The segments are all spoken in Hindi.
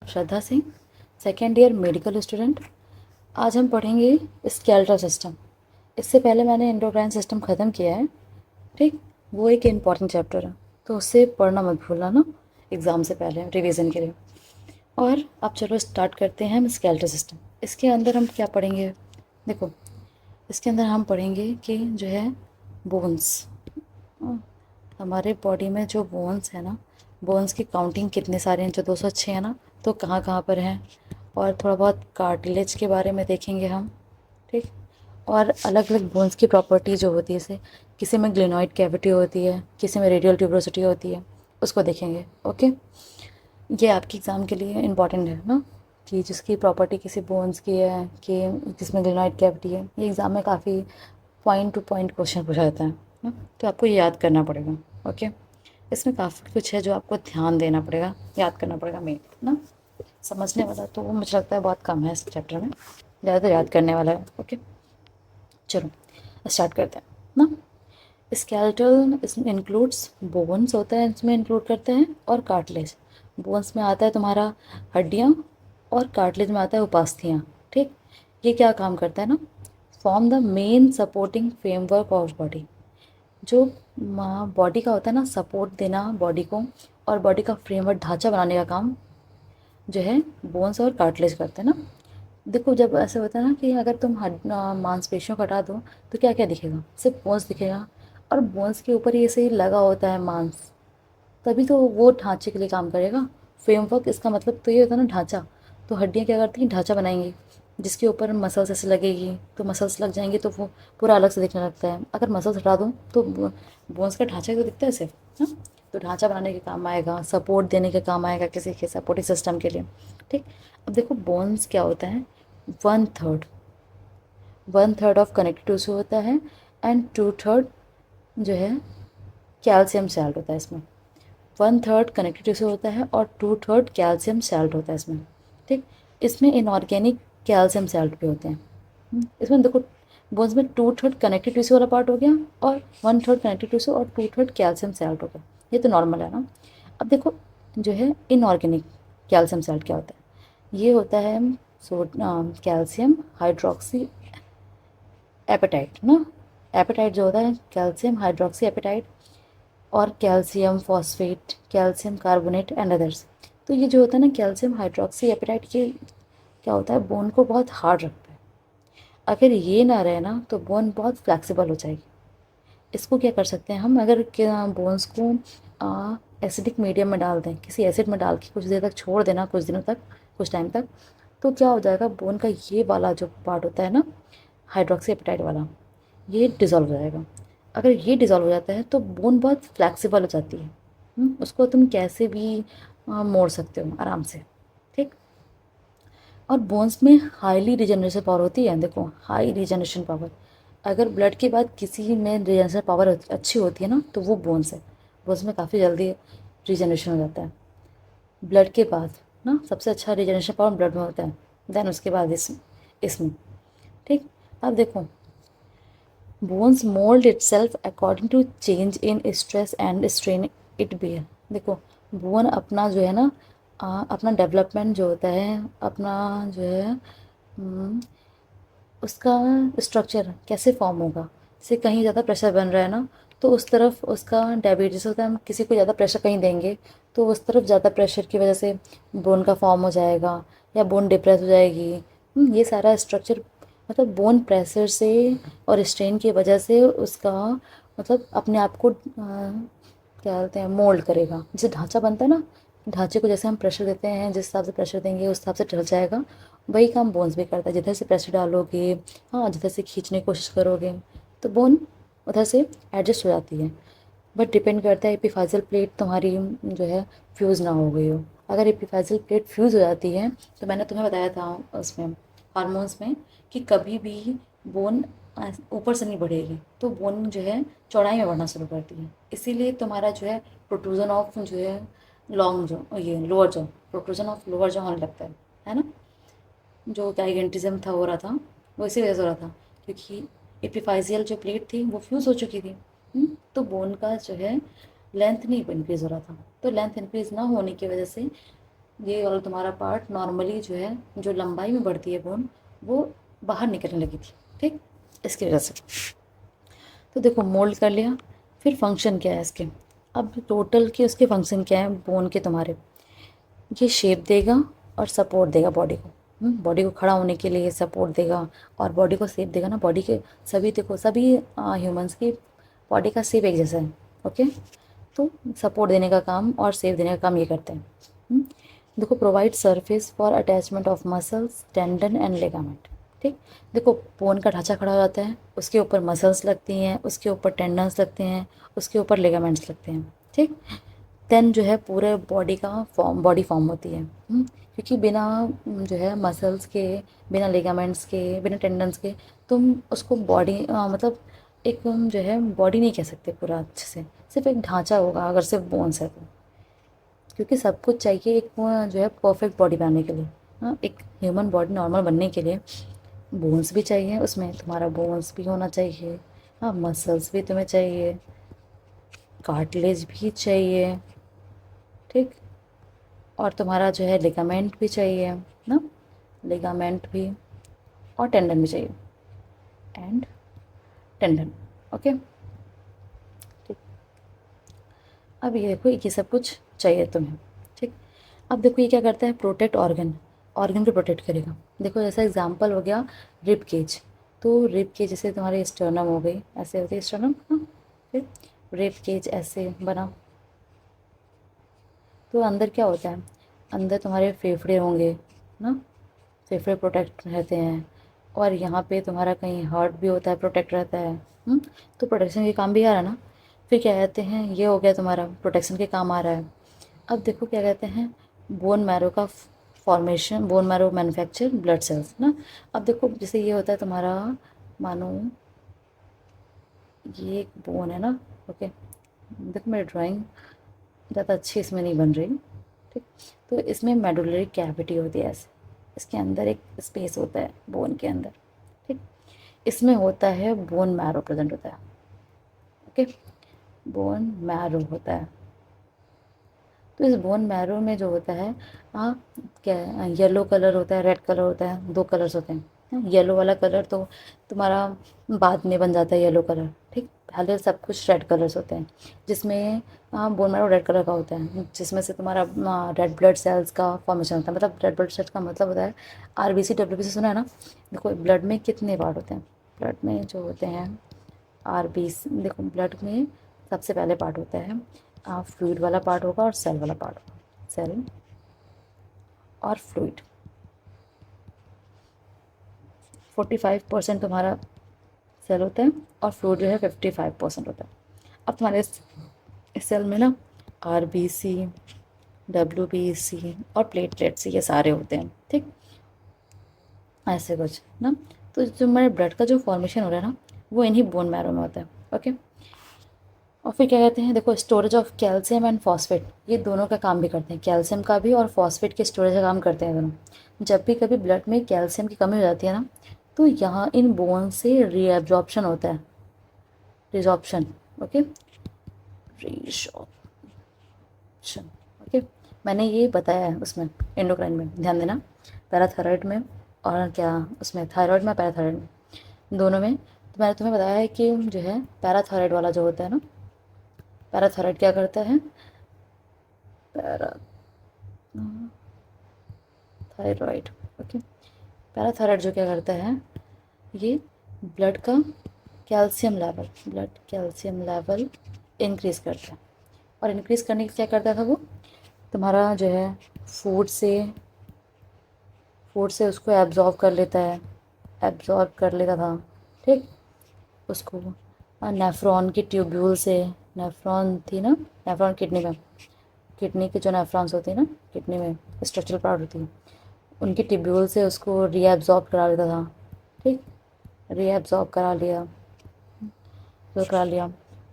श्रद्धा Singh, second year medical student. आज हम पढ़ेंगे स्केलेटल सिस्टम। इससे पहले मैंने एंडोक्राइन सिस्टम ख़त्म किया है, ठीक। वो एक इम्पॉर्टेंट चैप्टर है, तो उससे पढ़ना मत भूलना ना, एग्ज़ाम से पहले रिवीजन के लिए। और अब चलो स्टार्ट करते हैं हम स्केलेटल सिस्टम। इसके अंदर हम क्या पढ़ेंगे? देखो, इसके अंदर हम पढ़ेंगे कि जो है बोन्स, हमारे बॉडी में जो बोन्स है ना, बोन्स की काउंटिंग कितने सारे हैं, जो 206 है ना, तो कहाँ कहाँ पर हैं। और थोड़ा बहुत कार्टिलेज के बारे में देखेंगे हम, ठीक। और अलग अलग बोन्स की प्रॉपर्टी जो होती है, जैसे किसी में ग्लिनॉइड कैविटी होती है, किसी में रेडियल ट्यूबरोसिटी होती है, उसको देखेंगे। ओके, ये आपके एग्ज़ाम के लिए इम्पॉर्टेंट है ना, कि जिसकी प्रॉपर्टी किसी बोन्स की है, कि जिसमें ग्लिनॉइड कैविटी है। ये एग्ज़ाम में काफ़ी पॉइंट टू पॉइंट क्वेश्चन पूछा जाता है ना, तो आपको ये याद करना पड़ेगा। ओके, इसमें काफ़ी कुछ है जो आपको ध्यान देना पड़ेगा, याद करना पड़ेगा मेन ना। समझने वाला तो वो मुझे लगता है बहुत कम है इस चैप्टर में, ज़्यादातर याद करने वाला है। ओके, चलो स्टार्ट करते हैं ना। स्केलेटल इसमें इंक्लूड्स बोन्स होता है, इसमें इंक्लूड करते हैं, और कार्टिलेज। बोन्स में आता है तुम्हारा हड्डियाँ, और कार्टिलेज में आता है उपास्थियाँ, ठीक। ये क्या काम करता है ना, form the main supporting framework of body. जो बॉडी का होता है ना, सपोर्ट देना बॉडी को, और बॉडी का फ्रेमवर्क ढांचा बनाने का काम जो है बोन्स और कार्टिलेज करते हैं ना। देखो, जब ऐसे होता है ना कि अगर तुम मांसपेशियों को हटा दो तो क्या क्या दिखेगा, सिर्फ बोन्स दिखेगा, और बोन्स के ऊपर ये सही लगा होता है मांस, तभी तो वो ढांचे के लिए काम करेगा। फ्रेमवर्क इसका मतलब तो ये होता है ना, ढांचा। तो हड्डियाँ क्या करती हैं, ढांचा बनाएंगी, जिसके ऊपर मसल्स ऐसे लगेगी, तो मसल्स लग जाएंगे तो वो पूरा अलग से दिखने लगता है। अगर मसल्स हटा दो तो बोन्स का ढांचा तो दिखता है सिर्फ, हाँ। तो ढांचा बनाने के काम आएगा, सपोर्ट देने के काम आएगा किसी के सपोर्टिंग सिस्टम के लिए, ठीक। अब देखो, बोन्स क्या होता है, one third, one third of connective tissue होता है, एंड टू थर्ड जो है कैल्शियम सैल्ट होता है इसमें। वन थर्ड कनेक्टिव टिश्यू होता है और टू थर्ड कैल्शियम सैल्ट होता है इसमें, ठीक। इसमें इनऑर्गेनिक कैल्शियम सैल्ट भी होते हैं। इसमें देखो, बोन्स में टू थर्ड कनेक्टिव टिश्यू वाला पार्ट हो गया, और वन थर्ड कनेक्टिव टिश्यू, और टू थर्ड कैल्शियम सैल्ट हो गया। ये तो नॉर्मल है ना। अब देखो, जो है इनऑर्गेनिक कैल्शियम सैल्ट क्या होता है, ये होता है कैल्शियम हाइड्रोक्सी एपेटाइट ना। एपेटाइट जो होता है कैल्शियम हाइड्रोक्सी एपेटाइट, और calcium phosphate, calcium carbonate and others. तो ये जो होता है ना कैल्शियम हाइड्रोक्सी एपेटाइट, ये क्या होता है, बोन को बहुत हार्ड रखता है। अगर ये ना रहे ना तो बोन बहुत फ्लेक्सिबल हो जाएगी। इसको क्या कर सकते हैं हम, अगर बोन्स को एसिडिक मीडियम में डाल दें, किसी एसिड में डाल के कुछ देर तक छोड़ देना, कुछ दिनों तक, कुछ टाइम तक, तो क्या हो जाएगा, बोन का ये वाला जो पार्ट होता है ना, हाइड्रोक्सी एपेटाइट वाला, ये डिज़ोल्व हो जाएगा। अगर ये डिज़ोल्व हो जाता है तो बोन बहुत फ्लेक्सिबल हो जाती है। उसको तुम कैसे भी मोड़ सकते हो आराम से, ठीक। और बोन्स में हाईली रिजनरेशन पावर होती है। देखो, हाई रिजनरेशन पावर, अगर ब्लड के बाद किसी में रिजनरेशन पावर अच्छी होती है ना, तो वो बोन्स है। बोन्स में काफ़ी जल्दी रिजनरेशन हो जाता है ब्लड के बाद ना। सबसे अच्छा रिजनरेशन पावर ब्लड में होता है, देन उसके बाद इसमें, ठीक। अब देखो, bones mould itself according to change in stress and strain it bear. देखो, बोन अपना जो है ना, अपना डेवलपमेंट जो होता है, अपना जो है उसका स्ट्रक्चर कैसे फॉर्म होगा, जैसे कहीं ज़्यादा प्रेशर बन रहा है ना, तो उस तरफ उसका डायबिटीज़ होता है। हम किसी को ज़्यादा प्रेशर कहीं देंगे तो उस तरफ ज़्यादा प्रेशर की वजह से बोन का फॉर्म हो जाएगा, या बोन डिप्रेस हो जाएगी। ये सारा स्ट्रक्चर मतलब बोन प्रेशर से और स्ट्रेन की वजह से उसका मतलब अपने आप को क्या बोलते हैं, मोल्ड करेगा। जैसे ढांचा बनता है ना, ढांचे को जैसे हम प्रेशर देते हैं, जिस हिसाब से प्रेशर देंगे उस हिसाब से ढल जाएगा। वही काम बोन्स भी करता है। जिधर से प्रेशर डालोगे, हाँ, जिधर से खींचने की कोशिश करोगे, तो बोन उधर से एडजस्ट हो जाती है। बट डिपेंड करता है एपिफाइजल प्लेट तुम्हारी जो है फ्यूज़ ना हो गई हो। अगर एपिफाइजल प्लेट फ्यूज़ हो जाती है, तो मैंने तुम्हें बताया था उसमें हार्मोन्स में, कि कभी भी बोन ऊपर से नहीं बढ़ेगी, तो बोन जो है चौड़ाई में बढ़ना शुरू करती है। इसीलिए तुम्हारा जो है प्रोट्रूजन ऑफ जो है लॉन्ग जो, ये lower jaw, protrusion of lower jaw होने लगता है ना। जो गाइगेंटिज्म था, हो रहा था, वो इसी वजह से हो रहा था, क्योंकि एपिफाइजियल जो प्लेट थी वो फ्यूज़ हो चुकी थी। तो बोन का जो है लेंथ नहीं इंक्रीज़ हो रहा था। तो लेंथ इंक्रीज़ ना होने की वजह से ये वाला तुम्हारा पार्ट नॉर्मली जो है, जो लंबाई में बढ़ती है बोन, वो बाहर निकलने लगी थी, ठीक, इसकी वजह से। तो देखो मोल्ड कर लिया, फिर फंक्शन क्या है इसके। अब टोटल के उसके फंक्शन क्या है बोन के तुम्हारे, ये शेप देगा और सपोर्ट देगा बॉडी को, बॉडी को खड़ा होने के लिए सपोर्ट देगा, और बॉडी को शेप देगा ना। बॉडी के सभी देखो, सभी ह्यूमंस की बॉडी का शेप एक जैसा है, ओके। तो सपोर्ट देने का काम और शेप देने का काम ये करते हैं। देखो provide surface for attachment of muscles, tendon and ligament, ठीक। देखो बोन का ढांचा खड़ा हो जाता है, उसके ऊपर मसल्स लगती हैं, उसके ऊपर टेंडन्स लगते हैं, उसके ऊपर लिगामेंट्स लगते हैं, ठीक। देन जो है पूरे बॉडी का फॉर्म, बॉडी फॉर्म होती है। क्योंकि बिना जो है मसल्स के, बिना लिगामेंट्स के, बिना टेंडन्स के तुम उसको बॉडी मतलब एक जो है बॉडी नहीं कह सकते पूरा अच्छे से, सिर्फ एक ढांचा होगा अगर सिर्फ बोन्स है तो। क्योंकि सब कुछ चाहिए एक जो है परफेक्ट बॉडी बनाने के लिए। हाँ, एक ह्यूमन बॉडी नॉर्मल बनने के लिए बोन्स भी चाहिए, उसमें तुम्हारा बोन्स भी होना चाहिए, हाँ मसल्स भी तुम्हें चाहिए, कार्टिलेज भी चाहिए, ठीक। और तुम्हारा जो है लिगामेंट भी चाहिए ना, लिगामेंट भी, और टेंडन भी चाहिए, एंड टेंडन, ओके, ठीक। अब ये देखो ये सब कुछ चाहिए तुम्हें, ठीक। अब देखो ये क्या करता है, प्रोटेक्ट ऑर्गन, ऑर्गन को प्रोटेक्ट करेगा। देखो जैसा एग्जांपल हो गया रिब केज, तो रिब केज जैसे तुम्हारी स्टर्नम हो गई, ऐसे होती है स्टर्नम, हाँ, फिर रिब केज ऐसे बना, तो अंदर क्या होता है, अंदर तुम्हारे फेफड़े होंगे ना, फेफड़े प्रोटेक्ट रहते हैं, और यहाँ पे तुम्हारा कहीं हार्ट भी होता है, प्रोटेक्ट रहता है। तो प्रोटेक्शन के काम भी आ रहा है ना। फिर क्या कहते हैं, ये हो गया तुम्हारा प्रोटेक्शन के काम आ रहा है। अब देखो क्या कहते हैं, बोन मैरो का formation, bone marrow manufacture blood cells ना। अब देखो जैसे ये होता है तुम्हारा, मानो ये एक बोन है ना, ओके। देखो मेरी ड्राइंग ज़्यादा अच्छी इसमें नहीं बन रही, ठीक। तो इसमें मेडुलरी कैविटी होती है ऐसे, इसके अंदर एक स्पेस होता है बोन के अंदर, ठीक। इसमें होता है बोन मैरो प्रेजेंट होता है, ओके, बोन मैरो होता है। तो इस बोन मैरो में जो होता है, क्या येलो कलर होता है, रेड कलर होता है, दो कलर्स होते हैं। येलो वाला कलर तो तुम्हारा बाद में बन जाता है येलो कलर, ठीक। पहले सब कुछ रेड कलर्स होते हैं, जिसमें बोन मैरो रेड कलर का होता है, जिसमें से तुम्हारा रेड ब्लड सेल्स का फॉर्मेशन होता है। मतलब रेड ब्लड सेल्स का मतलब होता है आरबीसी डब्ल्यूबीसी, सुना है ना। देखो ब्लड में कितने पार्ट होते हैं, ब्लड में जो होते हैं आरबीसी, देखो ब्लड में सबसे पहले पार्ट होता है फ्लूइड वाला पार्ट होगा और सेल वाला पार्ट होगा, सेल और फ्लूइड। 45% तुम्हारा सेल होता है और फ्लूइड जो है 55% होता है। अब तुम्हारे इस सेल में ना आरबीसी, डब्ल्यूबीसी और प्लेटलेट्स ये सारे होते हैं, ठीक, ऐसे कुछ ना। तो जो हमारे ब्लड का जो फॉर्मेशन हो रहा है ना, वो इन्हीं बोन मैरो में होता है, ओके। और फिर क्या कहते हैं, देखो storage of calcium and phosphate, ये दोनों का काम भी करते हैं, कैल्शियम का भी और फॉस्फेट के स्टोरेज का काम करते हैं दोनों। जब भी कभी ब्लड में कैल्शियम की कमी हो जाती है ना, तो यहाँ इन बोन से रीएब्जॉर्प्शन होता है, रिजॉर्प्शन, ओके, रिजॉर्प्शन, ओके। मैंने ये बताया है उसमें एंडोक्राइन में, ध्यान देना, पैराथायरॉयड में और क्या उसमें थायराइड में, पैराथायरॉयड में, दोनों में। तो मैंने तुम्हें बताया है कि जो है पैराथायरॉयड वाला जो होता है ना, पैराथायरॉयड क्या करता है, पैरा थायराइड, ओके। पैराथायराइड जो क्या करता है, ये ब्लड का calcium level, blood calcium level increase करता है। और इंक्रीज़ करने के क्या करता था वो, तुम्हारा जो है फूड से उसको एब्जॉर्ब कर लेता है, एब्जॉर्ब कर लेता था, ठीक। उसको नेफ्रॉन की ट्यूब्यूल से, नेफ्रॉन थी ना, नेफ्रॉन किडनी में, किडनी के जो नेफ्रॉन्स होती है ना, किडनी में स्ट्रक्चरल पार्ट होती है, उनकी ट्यूब्यूल से उसको रीएब्जॉर्ब करा लेता था, ठीक, रीएब्जॉर्ब करा लिया।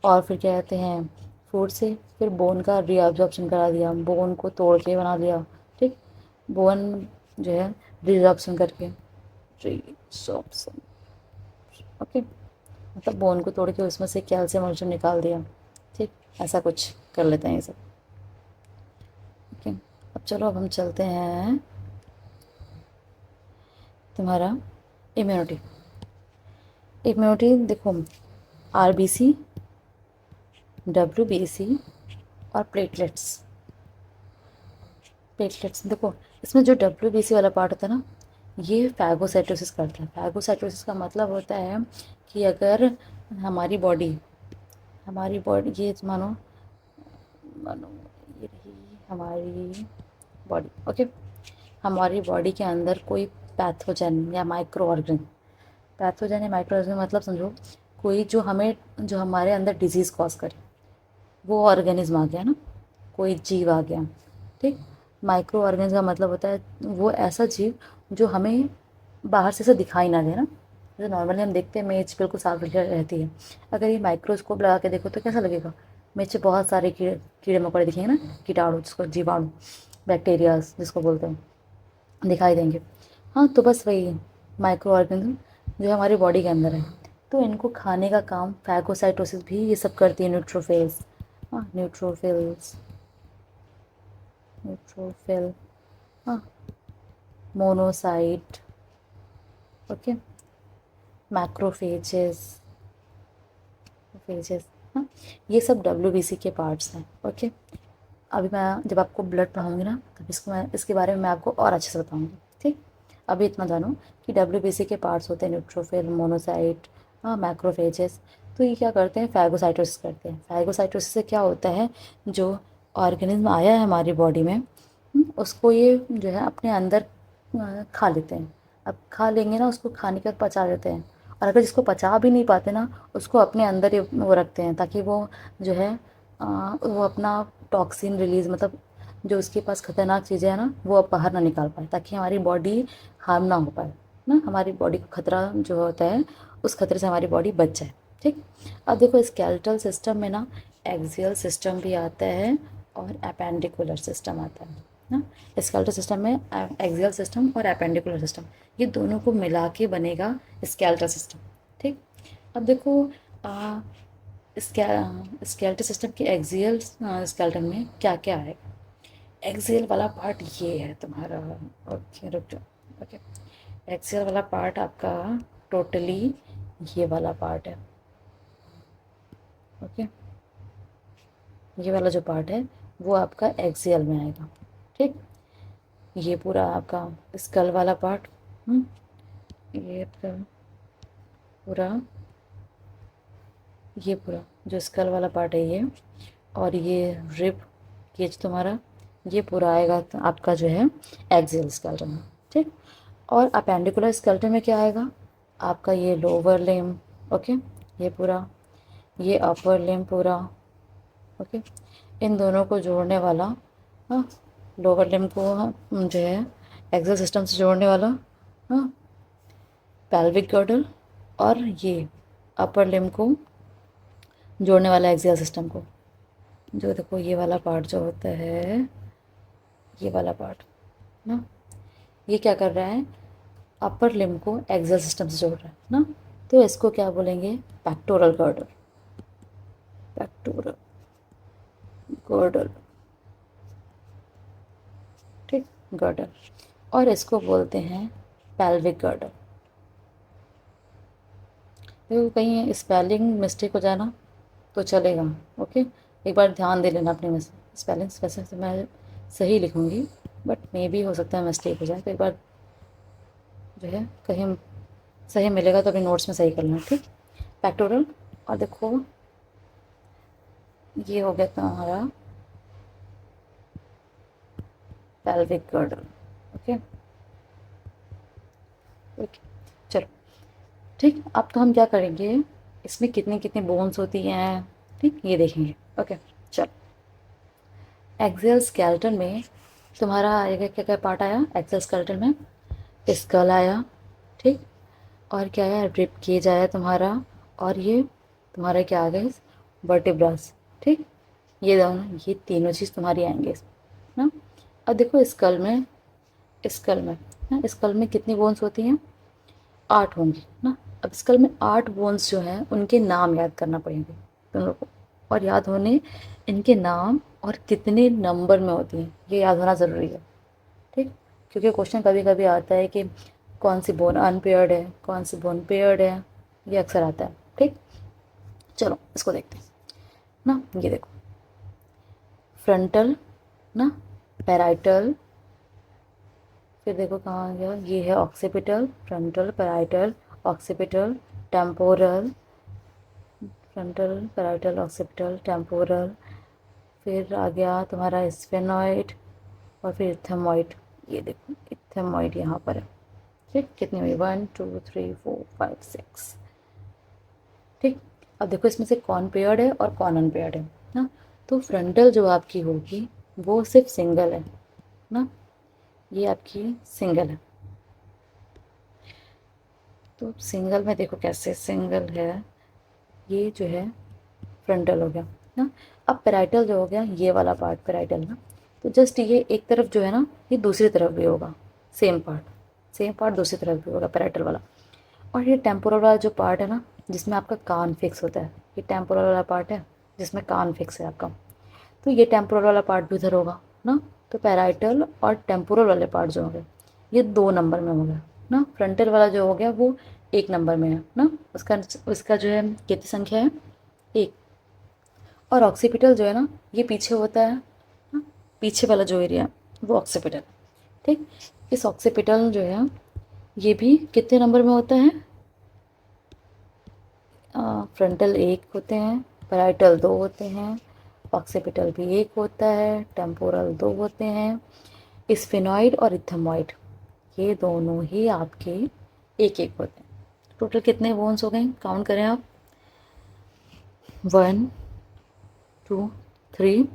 और फिर क्या कहते हैं, फूड से फिर बोन का रीअब्जॉर्प्शन करा दिया, बोन को तोड़ के बना दिया, ठीक, बोन जो है रीअब्जॉर्प्शन करके, रीअब्जॉर्प्शन, ओके, मतलब बोन को तोड़ के उसमें से कैल्शियम वैल्शियम निकाल दिया, ठीक। ऐसा कुछ कर लेते हैं ये सब, ओके। अब चलो अब हम चलते हैं तुम्हारा इम्यूनिटी। इम्यूनिटी देखो, आरबीसी, डब्ल्यूबीसी और प्लेटलेट्स। प्लेटलेट्स देखो, इसमें जो डब्ल्यूबीसी वाला पार्ट होता है ना, ये फैगोसाइटोसिस करता है। फैगोसाइटोसिस का मतलब होता है कि अगर हमारी बॉडी ये मानो मानो ये रही हमारी बॉडी, ओके। हमारी बॉडी के अंदर कोई पैथोजन या माइक्रो ऑर्गन, पैथोजन या माइक्रो ऑर्गन मतलब समझो कोई जो हमारे अंदर डिजीज़ कॉज करे, वो ऑर्गेनिज्म आ गया ना, कोई जीव आ गया, ठीक। माइक्रो ऑर्गेनिज्म का मतलब होता है वो ऐसा जीव जो हमें बाहर से दिखाई ना दे ना। जैसे नॉर्मली हम देखते हैं मेज बिल्कुल साफ रहती है, अगर ये माइक्रोस्कोप लगा के देखो तो कैसा लगेगा, मेज पे बहुत सारे कीड़े मकोड़े दिखेंगे ना, कीटाणु जिसको जीवाणु, बैक्टीरियाज जिसको बोलते हैं, दिखाई देंगे। हाँ, तो बस वही माइक्रो ऑर्गेनिज्म जो हमारी बॉडी के अंदर है, तो इनको खाने का काम फैगोसाइटोसिस भी ये सब करती है। न्यूट्रोफिल्स, हाँ न्यूट्रोफिल्स, न्यूट्रोफिल, हाँ मोनोसाइट, ओके, मैक्रोफेजेस, फेजेस, हाँ ये सब डब्ल्यूबीसी के पार्ट्स हैं, ओके। अभी मैं जब आपको ब्लड पढ़ाऊँगी ना, तब इसके बारे में मैं आपको और अच्छे से बताऊँगी, ठीक। अभी इतना जानो कि डब्ल्यूबीसी के पार्ट्स होते हैं न्यूट्रोफिल, मोनोसाइट, हाँ मैक्रोफेजेस। तो ये क्या करते हैं, फैगोसाइटोसिस करते हैं। फैगोसाइटोसिस से क्या होता है, जो ऑर्गेनिज्म आया है हमारी बॉडी में, उसको ये जो है अपने अंदर खा लेते हैं। अब खा लेंगे ना, उसको खाने के बाद पचा लेते हैं। और अगर जिसको पचा भी नहीं पाते ना, उसको अपने अंदर ही वो रखते हैं, ताकि वो जो है वो अपना टॉक्सिन रिलीज़, मतलब जो उसके पास खतरनाक चीज़ें हैं ना, वो अब बाहर ना निकाल पाए, ताकि हमारी बॉडी हार्म ना हो पाए ना, हमारी बॉडी को खतरा जो होता है उस खतरे से हमारी बॉडी बच जाए, ठीक। अब देखो स्केलेटल सिस्टम में ना एक्सियल सिस्टम भी आता है और अपेंडिकुलर सिस्टम आता है ना। स्केलेटल सिस्टम में एक्सियल सिस्टम और अपेंडिकुलर सिस्टम, ये दोनों को मिला के बनेगा स्केलेटल सिस्टम, ठीक। अब देखो स्केलेटल सिस्टम के एक्सियल स्केलेटन में क्या क्या है। एक्सियल वाला पार्ट ये है तुम्हारा, ओके रुक जाओ, ओके। एक्सियल वाला पार्ट आपका टोटली ये वाला पार्ट है, ओके। ये वाला जो पार्ट है वो आपका एक्सियल में आएगा, ठीक। ये पूरा आपका स्कल वाला पार्ट, ये आपका पूरा, ये पूरा जो स्कल वाला पार्ट है ये, और ये रिब केज तुम्हारा, ये पूरा आएगा तो आपका जो है एक्सियल स्केलेटन में, ठीक। और अपेंडिकुलर स्केलेटन में क्या आएगा, आपका ये लोअर लिम्ब, ओके, ये पूरा, ये अपर लिम्ब पूरा, ओके। इन दोनों को जोड़ने वाला, हाँ लोअर लिम्ब को जो है एक्सियल सिस्टम से जोड़ने वाला, हाँ पेल्विक गर्डल, और ये अपर लिम्ब को जोड़ने वाला एक्सियल सिस्टम को, जो देखो ये वाला पार्ट जो होता है, ये वाला पार्ट ना, ये क्या कर रहा है, अपर लिम्ब को एक्सियल सिस्टम से जोड़ रहा है ना, तो इसको क्या बोलेंगे, पेक्टोरल गर्डल, पेक्टोरल गर्डल, ठीक, गर्डल। और इसको बोलते हैं पेल्विक गर्डल। देखो कहीं स्पेलिंग मिस्टेक हो जाए ना तो चलेगा, ओके। एक बार ध्यान दे लेना अपने स्पेलिंग्स, वैसे तो मैं सही लिखूँगी, बट मे भी हो सकता है मिस्टेक हो जाए, तो एक बार जो है कहीं सही मिलेगा तो अपने नोट्स में सही कर लेना, ठीक। पेक्टोरल, और देखो ये हो गया तुम्हारा पेल्विक गर्डल, ओके, ओके। चलो ठीक, अब तो हम क्या करेंगे, इसमें कितनी कितनी बोन्स होती हैं, ठीक, ये देखेंगे, ओके। चलो, एक्सियल स्केलेटन में तुम्हारा आएगा, क्या क्या पार्ट आया एक्सियल स्केलेटन में, स्कल आया, ठीक, और क्या आया, रिब केज आया तुम्हारा, और ये तुम्हारा क्या आ गया, वर्टिब्रास, ठीक। ये दोनों, ये तीनों चीज़ तुम्हारी आएंगे ना। अब देखो स्कल में ना, स्कल में कितनी बोन्स होती हैं, 8 होंगी ना। अब स्कल में 8 बोन्स जो हैं उनके नाम याद करना पड़ेंगे तुम लोग को, और याद होने इनके नाम और कितने नंबर में होती हैं, ये याद होना ज़रूरी है। ठीक, क्योंकि क्वेश्चन कभी कभी आता है कि कौन सी बोन अनपेयर्ड है, कौन सी बोन पेयर्ड है, ये अक्सर आता है। ठीक, चलो इसको देखते हैं ना। ये देखो, फ्रंटल ना, पैराइटल, फिर देखो कहाँ आ गया, ये है occipital, frontal, parietal, occipital, temporal, frontal, parietal, occipital, temporal, फिर आ गया तुम्हारा स्फेनॉइड, और फिर इथेमॉइड। ये देखो इथेमॉइड यहाँ पर है। ठीक, कितनी हुई, 1 2 3 4 5 6। ठीक, अब देखो इसमें से कौन पेयर्ड है और कौन अनपेयर्ड है ना। तो फ्रंटल जो आपकी होगी वो सिर्फ सिंगल है ना, ये आपकी सिंगल है। तो सिंगल में देखो कैसे सिंगल है, ये जो है फ्रंटल हो गया ना। अब पेराइटल जो हो गया, ये वाला पार्ट पेराइटल ना, तो जस्ट ये एक तरफ जो है ना, ये दूसरी तरफ भी होगा, सेम पार्ट, सेम पार्ट दूसरी तरफ भी होगा पेराइटल वाला। और ये टेम्पोरल वाला जो पार्ट है ना, जिसमें आपका कान फिक्स होता है, ये टेम्पोरल वाला पार्ट है जिसमें कान फिक्स है आपका, तो ये टेम्पोरल वाला पार्ट भी उधर होगा ना। तो पैराइटल और टेम्पोरल वाले पार्ट जो होंगे ये 2 नंबर में हो गया ना। फ्रंटल वाला जो हो गया वो 1 नंबर में है ना, उसका उसका जो है कितनी संख्या है, 1। और ऑक्सीपिटल जो है ना, ये पीछे होता है ना, पीछे वाला जो एरिया वो ऑक्सीपिटल। ठीक, इस ऑक्सीपिटल जो है ये भी कितने नंबर में होता है, फ्रंटल 1 होते हैं, पैराइटल 2 होते हैं, ऑक्सीपिटल भी 1 होता है, टेम्पोरल 2 होते हैं, स्फेनॉइड और इथेमॉइड ये दोनों ही आपके 1 1 होते हैं। टोटल कितने बोन्स हो गए, काउंट करें आप, 1 2 3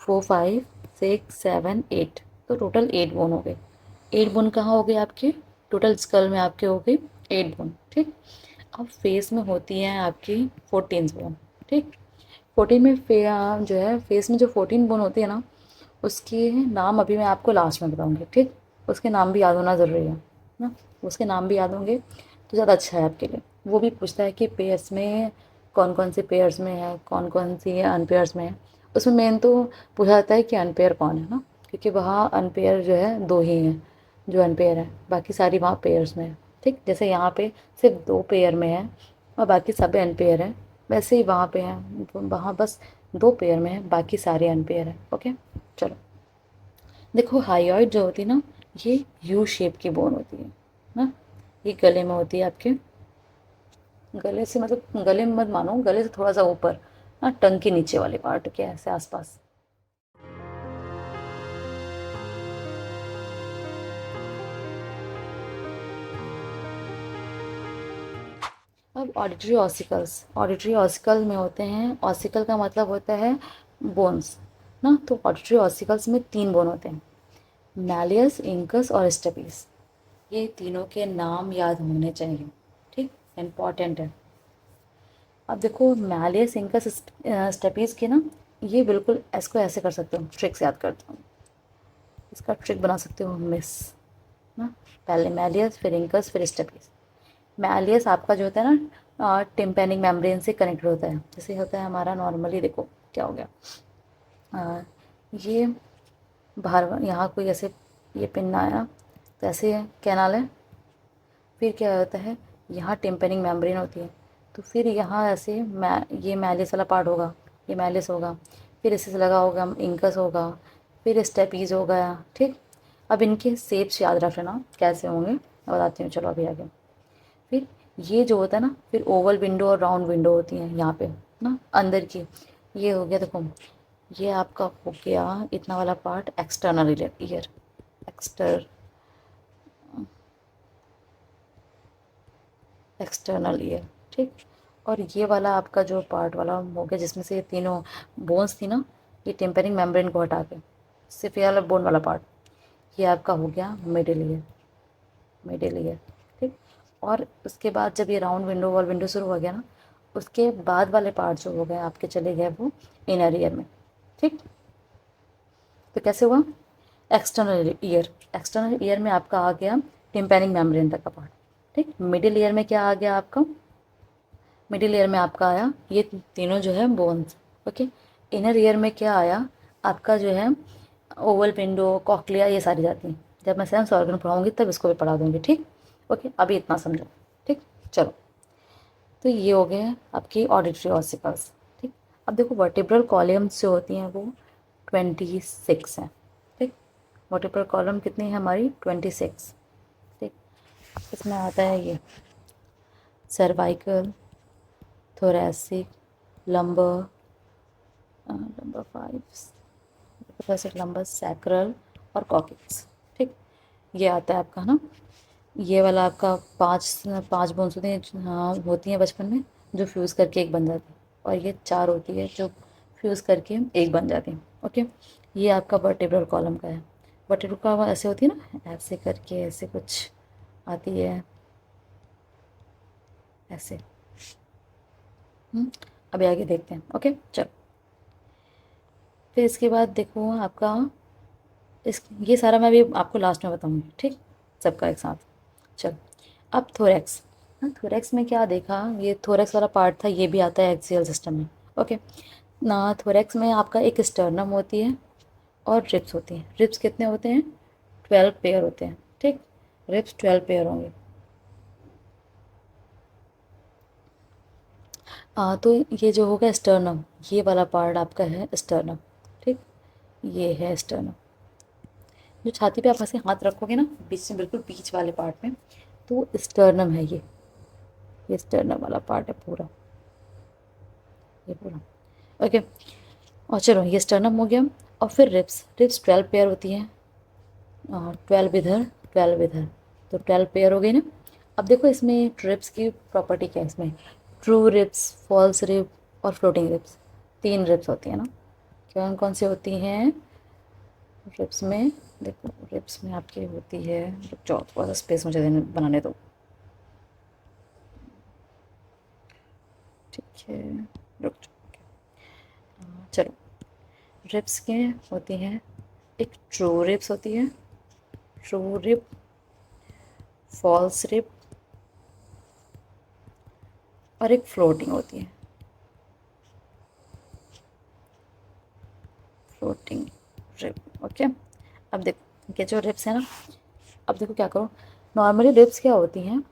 4 5 6 7 8, तो टोटल 8 बोन हो गए। 8 बोन कहाँ हो गए आपके, टोटल स्कल में आपके हो गए 8 बोन। ठीक, अब फेस में होती हैं आपकी 14 बोन। ठीक, 14 में जो है फेस में जो 14 बोन होती है ना, उसके नाम अभी मैं आपको लास्ट में बताऊंगी। ठीक, उसके नाम भी याद होना ज़रूरी है ना, उसके नाम भी याद होंगे तो ज़्यादा अच्छा है आपके लिए। वो भी पूछता है कि पेयर्स में कौन कौन से पेयर्स में है, कौन कौन सी अनपेयर्स में है। उसमें मेन तो पूछा जाता है कि अनपेयर कौन है ना, क्योंकि वहाँ अनपेयर जो है 2 ही हैं जो अनपेयर है, बाकी सारी वहाँ पेयर्स में है। ठीक, जैसे यहाँ पे सिर्फ 2 पेयर में है और बाकी सब अनपेयर है, वैसे ही वहाँ पे हैं, वहाँ बस 2 पेयर में है, बाकी सारे अनपेयर है। ओके, चलो देखो हाइऑइड जो होती है ना, ये यू शेप की बोन होती है ना, ये गले में होती है आपके, गले से मतलब गले में मत मानो, गले से थोड़ा सा ऊपर ना, टंग के नीचे वाले पार्ट के ऐसे आसपास। अब ऑडिटरी ऑसिकल्स, ऑडिटरी ऑसिकल में होते हैं, ऑसिकल का मतलब होता है बोन्स ना, तो ऑडिटरी ऑसिकल्स में 3 बोन होते हैं, मैलियस, इंकस और स्टेपीज। ये तीनों के नाम याद होने चाहिए। ठीक, इम्पॉर्टेंट है। अब देखो मैलियस, इंकस, स्टेपीज के ना, ये बिल्कुल इसको ऐसे कर सकते हो, ट्रिक्स याद करते हो, इसका ट्रिक बना सकते हो मिस ना। पहले मैलियस, फिर इंकस, फिर स्टेपीज। मैलियस आपका जो होता है ना, टिम्पैनिक मेम्ब्रेन से कनेक्टेड होता है, जैसे होता है हमारा नॉर्मली, देखो क्या हो गया, ये बाहर यहाँ कोई ऐसे ये पिन आया तो ऐसे कैनाल है, फिर क्या होता है यहाँ टिम्पैनिक मेम्ब्रेन होती है, तो फिर यहाँ ऐसे ये मैलिस वाला पार्ट होगा, ये मैलिस होगा, फिर इससे लगा होगा इंकस होगा, फिर स्टेपीज हो गया। ठीक, अब इनके शेप्स याद रख लेना कैसे होंगे, मैं बताती हूँ, चलो अभी आगे। फिर ये जो होता है ना, फिर ओवल विंडो और राउंड विंडो होती हैं यहाँ पे ना अंदर की। ये हो गया देखो, ये आपका हो गया इतना वाला part external ear, Exter external ear. ठीक, और ये वाला आपका जो पार्ट वाला हो गया जिसमें से ये तीनों बोन्स थी ना, ये टेम्परिंग मेम्ब्रेन को हटा के सिर्फ ये वाला बोन वाला पार्ट, ये आपका हो गया मिडिल ईयर, मिडिल ईयर। ठीक, और उसके बाद जब ये राउंड विंडो वॉल विंडो शुरू हो गया ना, उसके बाद वाले पार्ट जो हो गए आपके चले गए वो इनर ईयर में। ठीक, तो कैसे हुआ, एक्सटर्नल ईयर, एक्सटर्नल ईयर में आपका आ गया टिम्पैनिक मेम्ब्रेन तक का पार्ट। ठीक, मिडिल ईयर में क्या आ गया आपका, मिडिल ईयर में आपका आया ये तीनों जो है बोन्स। ओके, इनर ईयर में क्या आया आपका जो है, ओवल विंडो, कॉक्लिया, ये सारी जाती हैं। जब मैं सेंस ऑर्गन पढ़ाऊँगी तब इसको भी पढ़ा दूँगी, ठीक। ओके, अभी इतना समझो, ठीक। चलो, तो ये हो गए हैं आपकी ऑडिटरी ऑसिकल्स, ठीक। अब देखो वर्टिब्रल कॉलम्स जो होती हैं वो 26 हैं, ठीक। वर्टिब्रल कॉलम कितनी है हमारी? 26, ठीक। इसमें आता है ये cervical, thoracic, lumbar, number 5 thoracic, lumbar, sacral और कॉक्सिक्स, ठीक। ये आता है आपका ना, ये वाला आपका पाँच पाँच बोन्स होते हैं, हाँ, होती हैं बचपन में, जो फ्यूज़ करके एक बन जाती है, और ये 4 होती है जो फ्यूज़ करके एक बन जाती है। ओके, ये आपका वर्टेब्रल कॉलम का है। वर्टेब्रल कॉलम ऐसे होती है ना, ऐसे करके ऐसे कुछ आती है, ऐसे। अभी आगे देखते हैं। ओके, चलो, फिर इसके बाद देखो आपका इस ये सारा मैं भी आपको लास्ट में बताऊंगी, ठीक, सबका एक साथ। चलो, अब थोरैक्स। हाँ, थोरैक्स में क्या देखा, ये थोरैक्स वाला पार्ट था, ये भी आता है एक्सियल सिस्टम में। ओके ना, थोरैक्स में आपका एक स्टर्नम होती है और रिब्स होती हैं। रिब्स कितने होते हैं? 12 पेयर होते हैं, ठीक। रिब्स 12 पेयर होंगे। तो ये जो होगा स्टर्नम, ये वाला पार्ट आपका है स्टर्नम, ठीक। ये है स्टर्नम। जो छाती पे आप ऐसे हाथ रखोगे ना, बीच में, बिल्कुल बीच वाले पार्ट में, तो स्टर्नम है ये स्टर्नम वाला पार्ट है पूरा, ये पूरा। ओके, और चलो, ये स्टर्नम हो गया। और फिर रिब्स, रिब्स 12 पेयर होती हैं, 12 इधर, 12 इधर, तो 12 पेयर हो गई ना। अब देखो इसमें रिब्स की प्रॉपर्टी क्या है, इसमें ट्रू रिब्स, फॉल्स रिब और फ्लोटिंग रिब्स, 3 रिब्स होती हैं ना। कौन कौन सी होती हैं रिब्स में? देखो, रिब्स में आपकी होती है, रुक जाओ थोड़ा सा स्पेस मुझे बनाने दो, ठीक है, रुक जाओ। चलो, रिब्स के होती हैं, एक ट्रू रिब्स होती है, ट्रू रिब, फॉल्स रिब और एक फ्लोटिंग होती है, फ्लोटिंग रिब। ओके, अब देखो ये जो रिब्स है ना, अब देखो क्या करो, नॉर्मली रिब्स क्या होती हैं,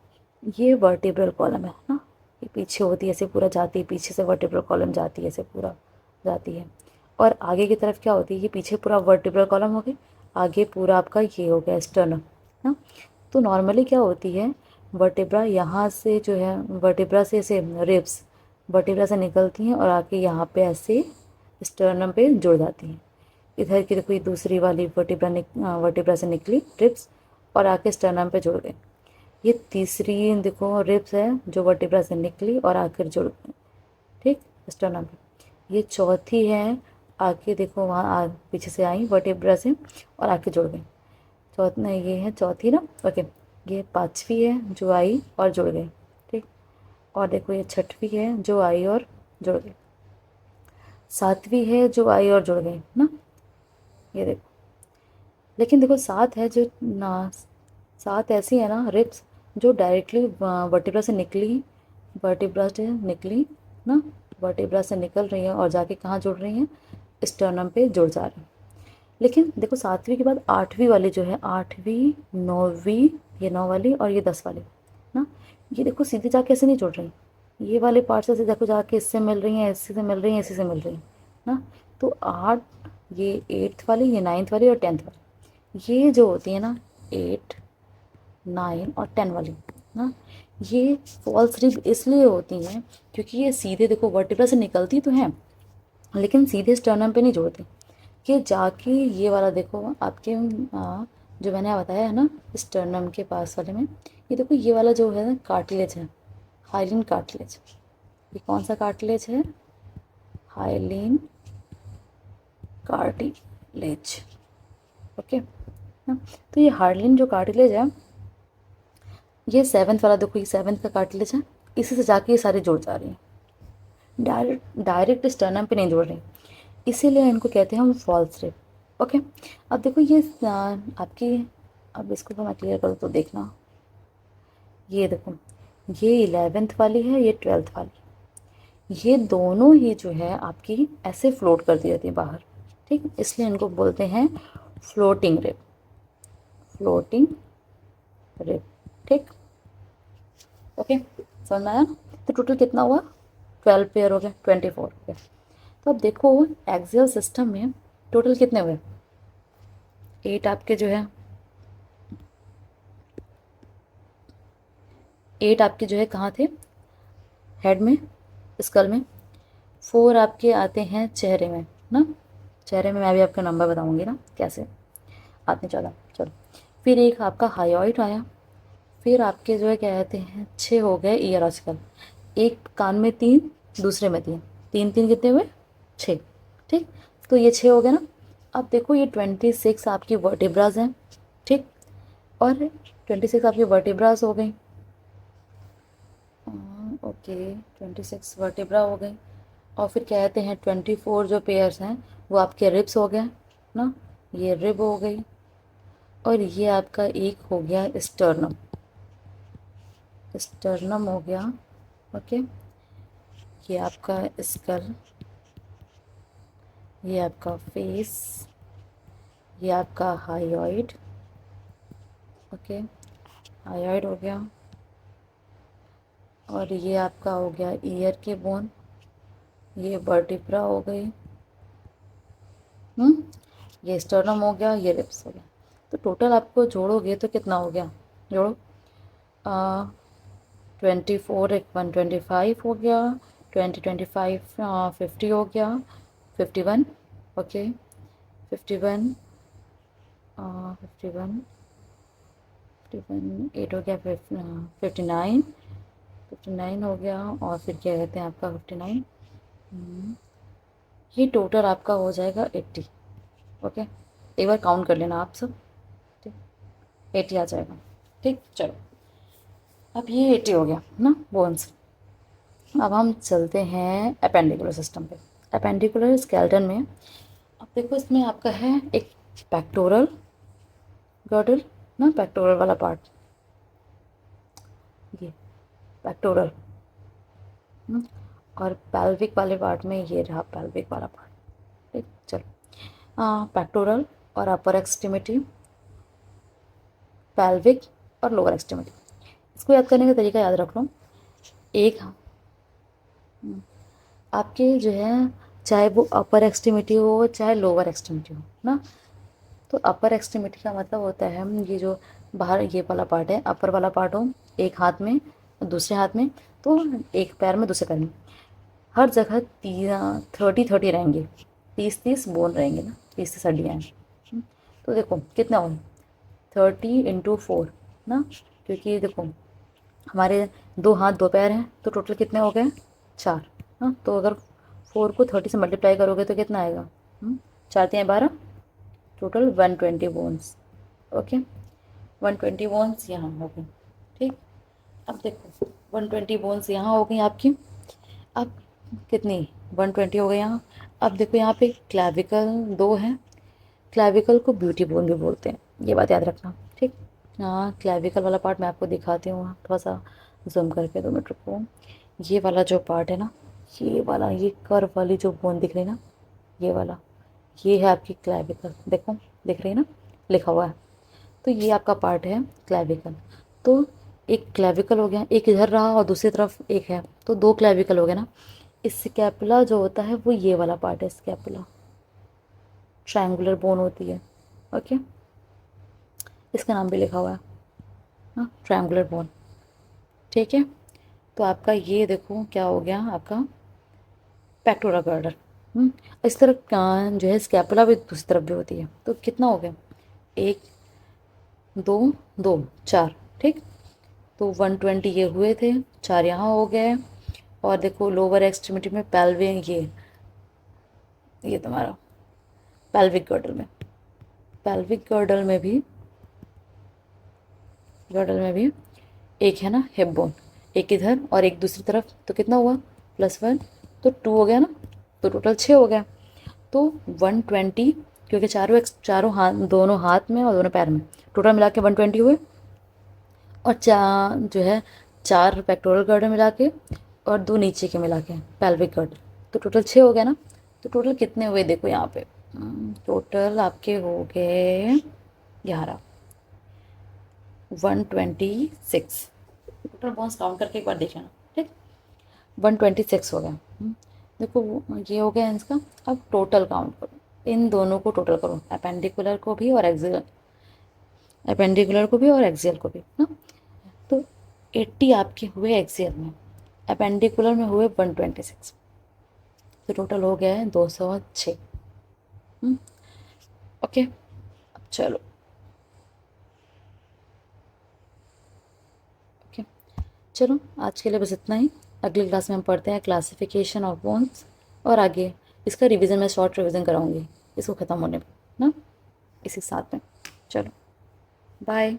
ये वर्टिब्रल कॉलम है ना, ये पीछे होती है, ऐसे पूरा जाती है, पीछे से वर्टिब्रल कॉलम जाती है, ऐसे पूरा जाती है। और आगे की तरफ क्या होती है, ये पीछे पूरा वर्टिब्रल कॉलम हो गया, आगे पूरा आपका ये हो गया स्टर्नम ना। तो नॉर्मली क्या होती है, वर्टिब्रा यहाँ से जो है, वर्टिब्रा से ऐसे रिब्स वर्टिब्रा से निकलती हैं और आके यहाँ पे ऐसे स्टर्नम पे जुड़ जाती हैं। इधर की देखो, ये दूसरी वाली वर्टिब्रा से निकली रिब्स और आके स्टर्नम पे जुड़ गई। ये तीसरी देखो रिब्स है जो वर्टिब्रा से निकली और आकर जुड़ गई, ठीक, स्टर्नम पे। ये चौथी है, आके देखो वहाँ पीछे से आई वर्टिब्रा से और आके जुड़ गई। चौथ नहीं, ये है चौथी ना। ओके, ये पांचवी है जो आई और जुड़ गई, ठीक। और देखो ये छठवीं है जो आई और जुड़ गई, सातवीं है जो आई और जुड़ गई ना, ये देखो। लेकिन देखो सात है जो ना, सात ऐसी है ना रिब्स जो डायरेक्टली वर्टिब्रा से निकली, वर्टिब्रा से निकली ना, वर्टिब्रा से निकल रही है और जाके कहाँ जुड़ रही हैं, स्टर्नम पे जुड़ जा रही हैं। लेकिन देखो सातवीं के बाद आठवीं वाली जो है, आठवीं, नौवीं, ये 9 वाली और ये 10 वाली ना, ये देखो सीधे जाके ऐसे नहीं जुड़ रही, ये वाले पार्ट से देखो जाके इससे मिल रही हैं, इससे से मिल रही हैं, इसी से मिल रही हैं ना। तो 8, ये 8th वाली, ये 9th वाली और 10th वाली, ये जो होती है ना 8, 9 और 10 वाली ना, ये फॉल्स रिब इसलिए होती हैं क्योंकि ये सीधे देखो वर्टिब्रा से निकलती तो हैं लेकिन सीधे स्टर्नम पे नहीं जुड़ती, कि जाके ये वाला देखो आपके जो मैंने बताया है ना स्टर्नम के पास वाले में, ये देखो ये वाला जो है ना कार्टिलेज है, हाइलिन कार्टिलेज। ये कौन सा कार्टिलेज है? Hyaline cartilage. ओके ना, तो ये हाइलिन जो कार्टिलेज है, ये 7th वाला देखो, ये 7th का कार्टिलेज है, इसी से जाके ये सारे जुड़ जा रही हैं, डायरेक्ट स्टर्नम पे नहीं जुड़ रही, इसीलिए इनको कहते हैं हम फॉल्स रिब। ओके, अब देखो ये आपकी, अब इसको तो मैं क्लियर करूँ तो देखना, ये देखो, ये 11th वाली है, ये 12th वाली, ये दोनों ही जो है आपकी ऐसे फ्लोट कर दी जाती है बाहर, ठीक, इसलिए इनको बोलते हैं फ्लोटिंग रिब, फ्लोटिंग रिब, ठीक। ओके, समझ में आया ना? तो टोटल कितना हुआ, 12 पेयर हो गया, 24 हो गया। तो अब देखो एक्सियल सिस्टम में टोटल कितने हुए, 8 आपके जो है, 8 आपके जो है कहाँ थे, हेड में, स्कल में। 4 आपके आते हैं चेहरे में ना, चेहरे में मैं भी आपका नंबर बताऊंगी ना कैसे आते हैं, चलो चलो। फिर एक आपका हाइऑइड आया, फिर आपके जो है क्या कहते हैं 6 हो गए ईयर आजकल, एक कान में 3, दूसरे में 3, 3 3 कितने हुए, 6, ठीक। तो ये 6 हो गए ना। अब देखो ये 26 आपकी वर्टिब्राज हैं, ठीक, और 26 आपकी वर्टिब्राज हो गई, ओके 26 वर्टिब्रा हो गई। और फिर कहते हैं 24 जो पेयर्स हैं वो आपके रिब्स हो गए ना, ये रिब हो गई, और ये आपका एक हो गया स्टर्नम, स्टर्नम हो गया, ओके। ये आपका स्कल, ये आपका फेस, ये आपका हाइऑइड, ओके, हाइऑइड हो गया, और ये आपका हो गया ईयर के बोन, ये वर्टिब्रा हो गई, ये स्टर्नम हो गया, ये रिब्स हो गया। तो टोटल आपको जोड़ोगे तो कितना हो गया, जोड़ो, 24 एक 125 हो गया, 20 25 50 हो गया, 51, ओके, 51 51 51 8 हो गया, 59 59 हो गया, और फिर क्या कहते हैं आपका 59, ये टोटल आपका हो जाएगा 80, ओके। एक बार काउंट कर लेना आप सब, ठीक, 80 आ जाएगा, ठीक। चलो अब ये 80 हो गया ना बोन्स। अब हम चलते हैं अपेंडिकुलर सिस्टम पे। अपेंडिकुलर स्केलेटन में अब देखो इसमें आपका है एक पेक्टोरल गर्डल ना, पेक्टोरल वाला पार्ट, ये पेक्टोरल, और पेल्विक वाले पार्ट में ये रहा पेल्विक वाला पार्ट, ठीक। चलो पेक्टोरल और अपर एक्सट्रीमिटी, पेल्विक और लोअर एक्सट्रीमिटी, इसको याद करने का तरीका याद रख लो। एक आपके जो है चाहे वो अपर एक्सट्रीमिटी हो चाहे लोअर एक्सट्रीमिटी हो ना, तो अपर एक्सट्रीमिटी का मतलब होता है ये जो बाहर ये वाला पार्ट है, अपर वाला पार्ट हो, एक हाथ में दूसरे हाथ में, तो एक पैर में दूसरे पैर में, हर जगह 30 रहेंगे, 30 बोन रहेंगे ना, 30 हड्डियाँ हैं। तो देखो कितना हो, 30 × 4 ना, क्योंकि देखो हमारे 2 हाथ 2 पैर हैं, तो टोटल कितने हो गए, 4, हाँ। तो अगर 4 को 30 से मल्टीप्लाई करोगे तो कितना आएगा, 4 3 12, टोटल 120 बोन्स, ओके। 120 बोन्स यहाँ हो गई, ठीक। अब देखो 120 बोन्स यहाँ हो गई आपकी, अब कितनी 120 हो गई यहाँ। अब देखो यहाँ पे क्लैविकल 2 है, क्लैविकल को ब्यूटी बोन भी बोलते हैं, ये बात याद रखना, ठीक। हाँ क्लैविकल वाला पार्ट मैं आपको दिखाती हूँ, थोड़ा सा जूम करके 2 मिनट रुको। ये वाला जो पार्ट है ना, ये वाला, ये कर्व वाली जो बोन दिख रही है ना, ये वाला, ये है आपकी क्लैविकल, देखो दिख रही है ना, लिखा हुआ है। तो ये आपका पार्ट है क्लैविकल। तो एक क्लैविकल हो गया, एक इधर रहा और दूसरी तरफ एक है, तो 2 क्लैविकल हो गया ना। स्कैपुला जो होता है वो ये वाला पार्ट है, स्कैपुला ट्रायंगुलर बोन होती है, ओके, इसका नाम भी लिखा हुआ है, हाँ ट्रायंगुलर बोन, ठीक है। तो आपका ये देखो क्या हो गया आपका पेक्टोरल गर्डर, इस तरफ जो है स्कैपुला भी दूसरी तरफ भी होती है। तो कितना हो गया, 1 2 2 4, ठीक। तो 120 ये हुए थे, 4 यहाँ हो गए। और देखो लोअर एक्सट्रीमिटी में पेल्वे, ये तुम्हारा पेल्विक गर्डल में, पेल्विक गर्डल में भी एक है ना हिप बोन, एक इधर और एक दूसरी तरफ, तो कितना हुआ +1, तो 2 हो गया ना, तो टोटल 6 हो गया। तो 120, क्योंकि चारों हाथ, दोनों हाथ में और दोनों पैर में, टोटल मिला के 120 हुए। और जो है 4 पेक्टोरल गर्डल मिला के और 2 नीचे के मिला के पेल्विक गर्डल, तो टोटल 6 हो गया ना। तो टोटल कितने हुए देखो यहाँ पे, टोटल आपके हो गए 11, 126। टोटल बोन्स काउंट करके एक बार देख लेना, ठीक। 126 हो गया। देखो ये हो गया इसका। अब टोटल काउंट करो, इन दोनों को टोटल करो, अपेंडिकुलर को भी और एक्सियल, अपेंडिकुलर को भी और एक्सियल को भी ना। तो 80 आपके हुए एक्सियल में, अपेंडिकुलर में हुए 126, तो टोटल हो गया है 206। ओके, अब चलो, ओके चलो, आज के लिए बस इतना ही। अगली क्लास में हम पढ़ते हैं क्लासिफिकेशन ऑफ बोन्स, और आगे इसका रिवीजन में शॉर्ट रिवीजन कराऊंगी इसको ख़त्म होने पर ना, इसी साथ में। चलो, बाय।